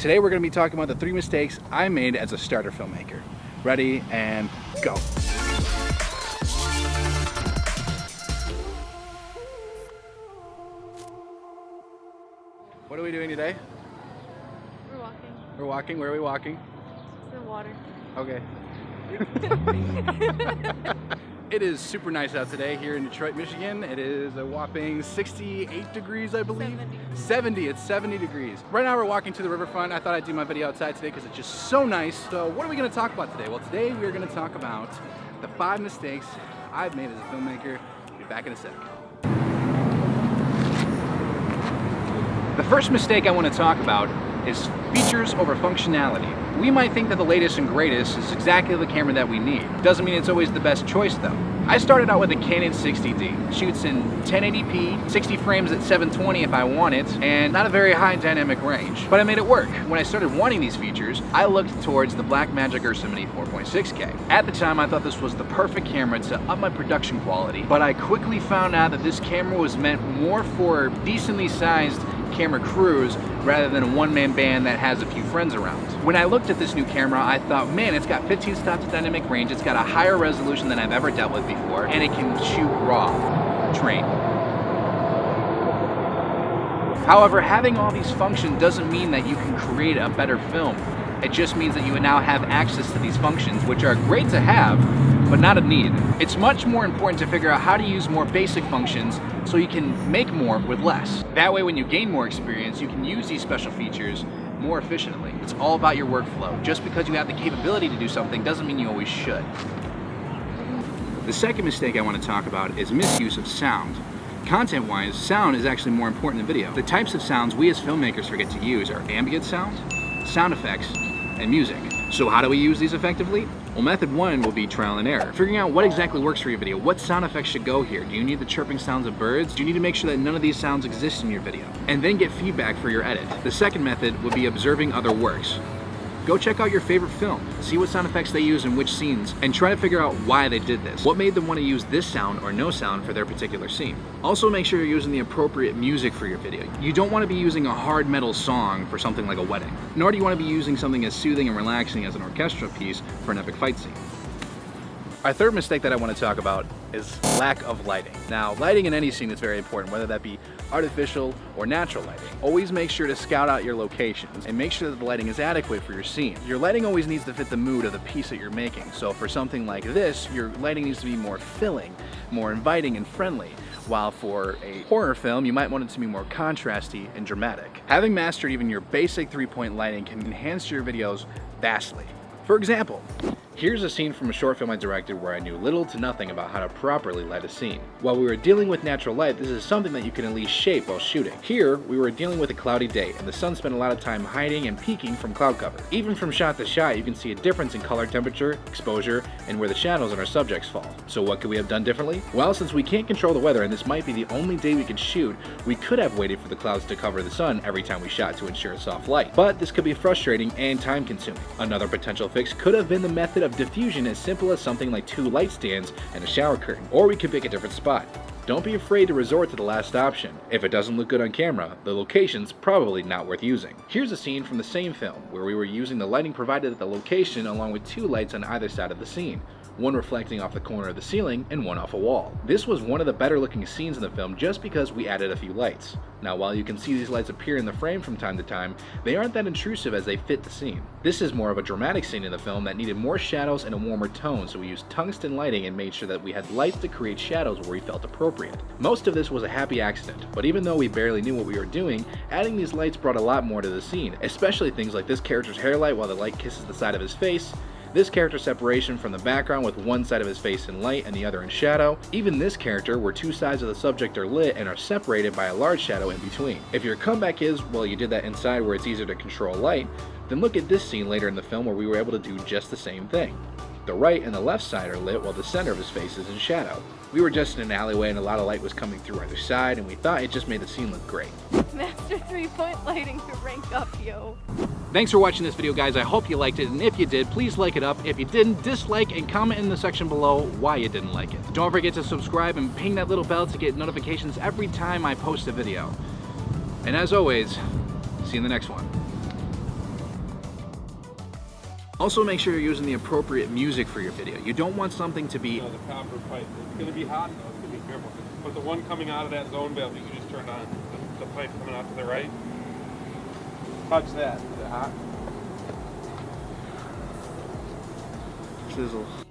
Today we're going to be talking about the 3 mistakes I made as a starter filmmaker. Ready and go. What are we doing today? We're walking. We're walking. Where are we walking? To the water. Okay. It is super nice out today here in Detroit, Michigan. It is a whopping 68 degrees, I believe. 70. It's 70 degrees. Right now we're walking to the riverfront. I thought I'd do my video outside today because it's just so nice. So what are we going to talk about today? Well, today we're going to talk about the 5 mistakes I've made as a filmmaker. I'll be back in a sec. The first mistake I want to talk about is features over functionality. We might think that the latest and greatest is exactly the camera that we need. Doesn't mean it's always the best choice though. I started out with a Canon 60D. Shoots in 1080p, 60 frames at 720 if I want it, and not a very high dynamic range. But I made it work. When I started wanting these features, I looked towards the Blackmagic Ursamity 4.6K. At the time, I thought this was the perfect camera to up my production quality, but I quickly found out that this camera was meant more for decently sized camera crews rather than a one-man band that has a few friends around. When I looked at this new camera, I thought, man, it's got 15 stops of dynamic range, it's got a higher resolution than I've ever dealt with before, and it can shoot raw, train. However, having all these functions doesn't mean that you can create a better film. It just means that you now have access to these functions, which are great to have, but not a need. It's much more important to figure out how to use more basic functions so you can make more with less. That way, when you gain more experience, you can use these special features more efficiently. It's all about your workflow. Just because you have the capability to do something doesn't mean you always should. The second mistake I want to talk about is misuse of sound. Content-wise, sound is actually more important than video. The types of sounds we as filmmakers forget to use are ambient sound, sound effects, and music. So how do we use these effectively? Well, method 1 will be trial and error. Figuring out what exactly works for your video. What sound effects should go here? Do you need the chirping sounds of birds? Do you need to make sure that none of these sounds exist in your video? And then get feedback for your edit. The second method would be observing other works. Go check out your favorite film, see what sound effects they use in which scenes, and try to figure out why they did this. What made them want to use this sound or no sound for their particular scene. Also make sure you're using the appropriate music for your video. You don't want to be using a hard metal song for something like a wedding, nor do you want to be using something as soothing and relaxing as an orchestral piece for an epic fight scene. Our third mistake that I want to talk about is lack of lighting. Now, lighting in any scene is very important, whether that be artificial or natural lighting. Always make sure to scout out your locations and make sure that the lighting is adequate for your scene. Your lighting always needs to fit the mood of the piece that you're making. So for something like this, your lighting needs to be more filling, more inviting and friendly. While for a horror film, you might want it to be more contrasty and dramatic. Having mastered even your basic 3-point lighting can enhance your videos vastly. For example, here's a scene from a short film I directed where I knew little to nothing about how to properly light a scene. While we were dealing with natural light, this is something that you can at least shape while shooting. Here, we were dealing with a cloudy day, and the sun spent a lot of time hiding and peeking from cloud cover. Even from shot to shot, you can see a difference in color temperature, exposure, and where the shadows on our subjects fall. So what could we have done differently? Well, since we can't control the weather, and this might be the only day we could shoot, we could have waited for the clouds to cover the sun every time we shot to ensure a soft light. But this could be frustrating and time-consuming. Another potential fix could have been the method of diffusion, as simple as something like 2 light stands and a shower curtain, or we could pick a different spot. Don't be afraid to resort to the last option. If it doesn't look good on camera, the location's probably not worth using. Here's a scene from the same film where we were using the lighting provided at the location along with 2 lights on either side of the scene, one reflecting off the corner of the ceiling and one off a wall. This was one of the better looking scenes in the film just because we added a few lights. Now, while you can see these lights appear in the frame from time to time, they aren't that intrusive as they fit the scene. This is more of a dramatic scene in the film that needed more shadows and a warmer tone, so we used tungsten lighting and made sure that we had lights to create shadows where we felt appropriate. Most of this was a happy accident, but even though we barely knew what we were doing, adding these lights brought a lot more to the scene, especially things like this character's hair light while the light kisses the side of his face, this character's separation from the background with one side of his face in light and the other in shadow, even this character where 2 sides of the subject are lit and are separated by a large shadow in between. If your comeback is, well, you did that inside where it's easier to control light, then look at this scene later in the film where we were able to do just the same thing. The right and the left side are lit while the center of his face is in shadow. We were just in an alleyway and a lot of light was coming through either side, and we thought it just made the scene look great. Master 3-point lighting to rank up, yo. Thanks for watching this video, guys. I hope you liked it, and if you did, please like it up. If you didn't, dislike and comment in the section below why you didn't like it. Don't forget to subscribe and ping that little bell to get notifications every time I post a video. And as always, see you in the next one. Also make sure you're using the appropriate music for your video. You don't want something to be... The copper pipe. It's going to be hot though, so be careful. But the one coming out of that zone valve that you just turned on, the pipe coming out to the right, touch that. Is it hot? Sizzle.